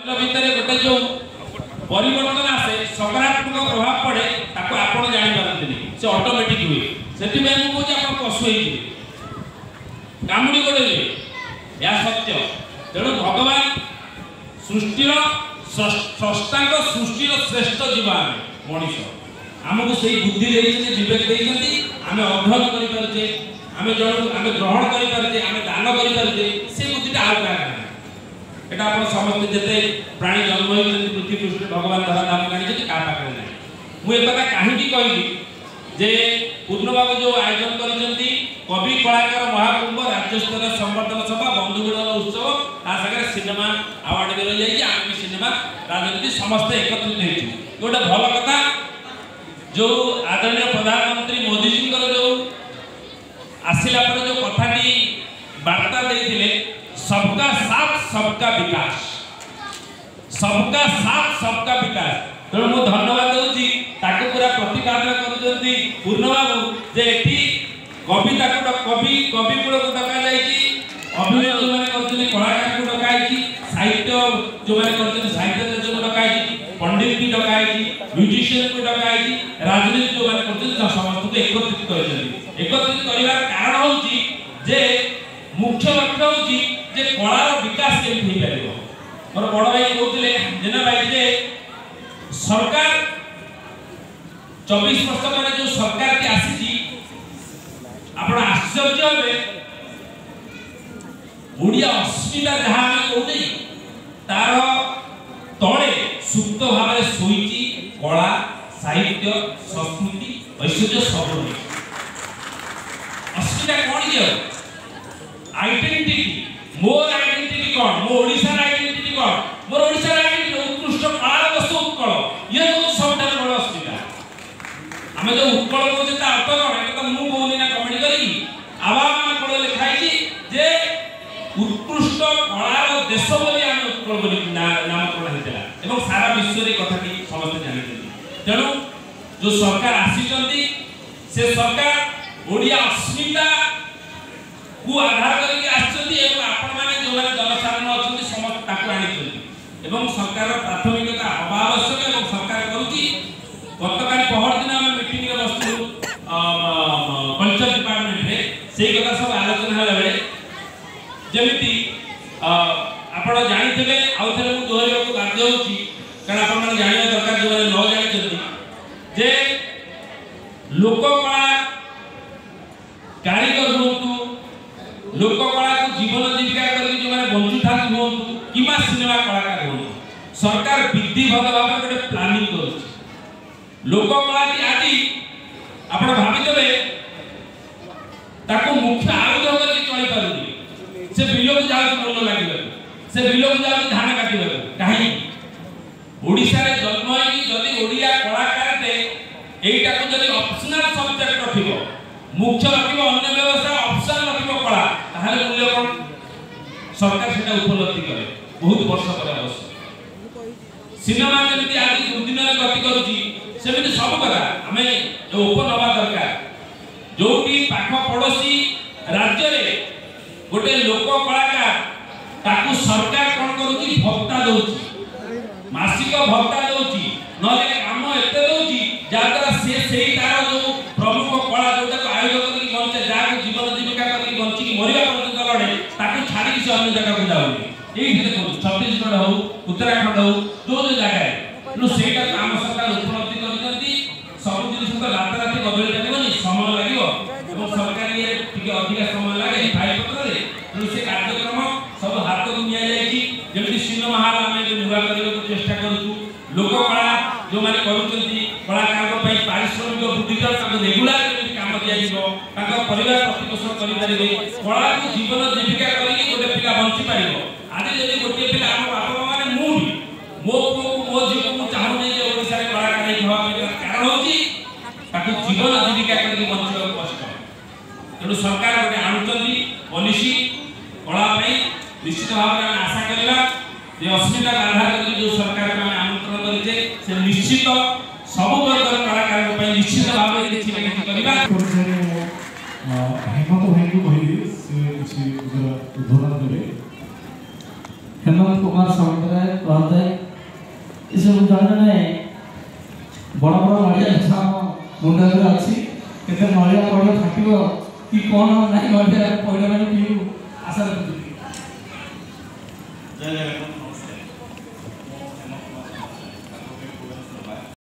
ଭିତରେ ଗୋଟେ जो परिवर्तन आसे सकारात्मक प्रभाव पड़े ताको आपण जानि पारंतिनी से ऑटोमेटिक हुए सेति में मु को आपण पशु हेई कामुडी गोडे या सत्य तेणु भगवान सृष्टिर स्रष्टांग सृष्टिर श्रेष्ठ जीवन मनीष आमको से बुद्धि देइछे विवेक देइछन्ती आमे अध्ययन करि परछे आमे जण आमे ग्रहण करि परछे आमे दान करि परछे से बुद्धिटा आ गया एटा अपन समस्त जते प्राणी जन्म होई पृथ्वी पृष्ठ भगवान द्वारा नाम गाणी जे का पाखरे नै मु एकता काहीटी कहली जे पूर्ण बाबू जो आयोजन करिसंती कवि कलाकार महाकुंभ राज्य स्तर संवर्धन सभा बंधुगण उत्सव आ सगरे सिनेमा अवार्ड दे रही जाई आमी सिनेमा राजनीति समस्त एकत्रित हेछि गोटे भल कथा जो आदरणीय प्रधानमंत्री मोदी जी जो आसिला पर जो कथाटी वार्ता देथिले सबका साथ सबका विकास सबका साथ सबका विकास तेणु मु धन्यवाद दूची ताको पूरा प्रतिपादन करूछंती पूर्ण बाबू जे एठी कविता को कवि कवि गुण को डका जाईची अभिनय जो माने करथि कलाकार को डकाईची साहित्य जो माने करथि साहित्य जो डकाईची पंडित भी डकाईची म्यूजिशियन को डकाईची राजनीति जो माने करथि समस्त को एकत्रित करछंती एकत्रित करिवार कारण होची जे मुख्य लक्ष्य होची जे कलार विकास केमि होई परिबो मोर बड़ भाई कहउतिले जेना भाई जे सरकार 24 वर्ष माने जो सरकार की आसीची आपण आश्चर्य होबे ओडिया अस्मिता जहां हम कहउनी तार तळे सुप्त भाबरे सोईची कला साहित्य संस्कृति ऐश्वर्य सब अस्मिता कोन जे आइडेंटिटी मोर आइडेंटिटी कोन मो ओडिसा आइडेंटिटी कोन मोर ओडिसा आइडेंटिटी उत्कृष्ट कला वस्तु उत्कल ये तो सबटा बड़ अस्मिता हमें जो उत्कल को जेता अर्थ कोन एटा मु बोली ना कमेंट करी आवाम कोन लिखाई छी जे उत्कृष्ट कलार देश बोली हम उत्कल बोली नामकरण हेतला एवं सारा विश्व रे कथाटी समस्त जानिछथि तेणु जो सरकार आसीचंती से सरकार ओडिया अस्मिता को आधार करके आछथि एवं आपण माने जो माने जनसाधारण अछथि समस्त ताकू आनिछथि एवं सरकार प्राथमिकता अभावश्यक एवं सरकार करूची गतकाल पहर दिन हम मीटिंग रे बस्तु पंचायत डिपार्टमेंट रे सेही कथा सब आलोचना होला बेले जेमिति आपण जानिथिबे आउथरे मु दोहरिया को बाध्य होची कारण आपण माने जानिया दरकार जो माने न जानिछथि जे लोककला कारीगर होतु लोककला को जीवन जीविका करके जो माने बंचुथा होतु किमा सिनेमा कलाकार होतु सरकार विधिवत भाव गोटे प्लानिंग करूची लोककला की आदि आपण भाबी देबे ताको मुख्य आयुध करके चली पारुनी से बिलोक जाउ मन लागिबे से बिलोक जाउ धान काटिबे काहे ओडिसा रे जन्म होई जदी ओडिया कलाकार ते एटा को जदी ऑप्शनल सब्जेक्ट रखिबो मुख्य रखिबो अन्य व्यवस्था ऑप्शनल रखिबो कला ताहाले मूल्य कोन सरकार सेटा उपलब्धि करे बहुत वर्ष पर अवश्य सिनेमा जेमिति आदि दुर्दिन रे गति करूची सेमिति सब करा हमें ओपन हवा दरकार जोटी पाख पड़ोसी राज्य रे गोटे लोक कलाकार ताकू सरकार कोन करूची भत्ता दउची मासिक भत्ता दउची नले काम एते दउची जाद्वारा से सेही तार जो प्रमुख कला जोटा आयोजन करके बंचे जाके जीवन जीविका करके बंची की मरिया पर्यंत लड़े ताकू छाड़ी से अन्य जगह को जाउनी एही हेते करू छत्तीसगढ़ हो उत्तराखंड हो जो जो जगह है नो सेटा काम सरकार उपलब्धि करजंती सब जिनिस तो रात रात बदल जाबनी समय लागियो एवं सरकार ये टिके अधिक समय लागे फाइल पत्र रे नो से कार्यक्रम सब हाथ को निया जायची जेमि सिनेमा हाल हमें जो निर्माण करने को चेष्टा करू लोक कला जो माने करूचंती कलाकार को पई पारिश्रमिक वृद्धिकर ताको रेगुलर केमि काम दिया जिवो ताको परिवार प्रतिपोषण करि परिबे कला को जीवन जीविका करी गोटे पिला बंची पारिबो आदि जदि गोटे पिला हम बापा माने मु भी मो को मो जीवन को चाहू नै जे ओडिसा रे कलाकार नै हवा कारण होची ताको जीवन जीविका करी बंचो कष्ट तेणु सरकार गोटे आणुचंती पॉलिसी कला पई निश्चित भाव में आशा करबा जे अस्मिता आधार करके जो सरकार को आमंत्रण करिजे से निश्चित सब वर्ग कलाकार को पई निश्चित भाव में किछि न किछि करबा हेमंत भाई को कहिबे से किछि उद्धरण देबे हेमंत कुमार सामंतराय ଜଣେ ବଡ଼ ବଡ଼ ନଡ଼ିଆ ଗଛ ଆମ ମୁଣ୍ଡରେ ଅଛି, କେତେ ନଡ଼ିଆ ପଇଡ଼ ଫାଟିବ କି କ'ଣ ନାହିଁ ନଡ଼ିଆ ପଇଡ଼ ମାନେ ପିଇବୁ ଆଶା ରଖୁଛୁ। ଜୟ ଜଗନ୍ନାଥ।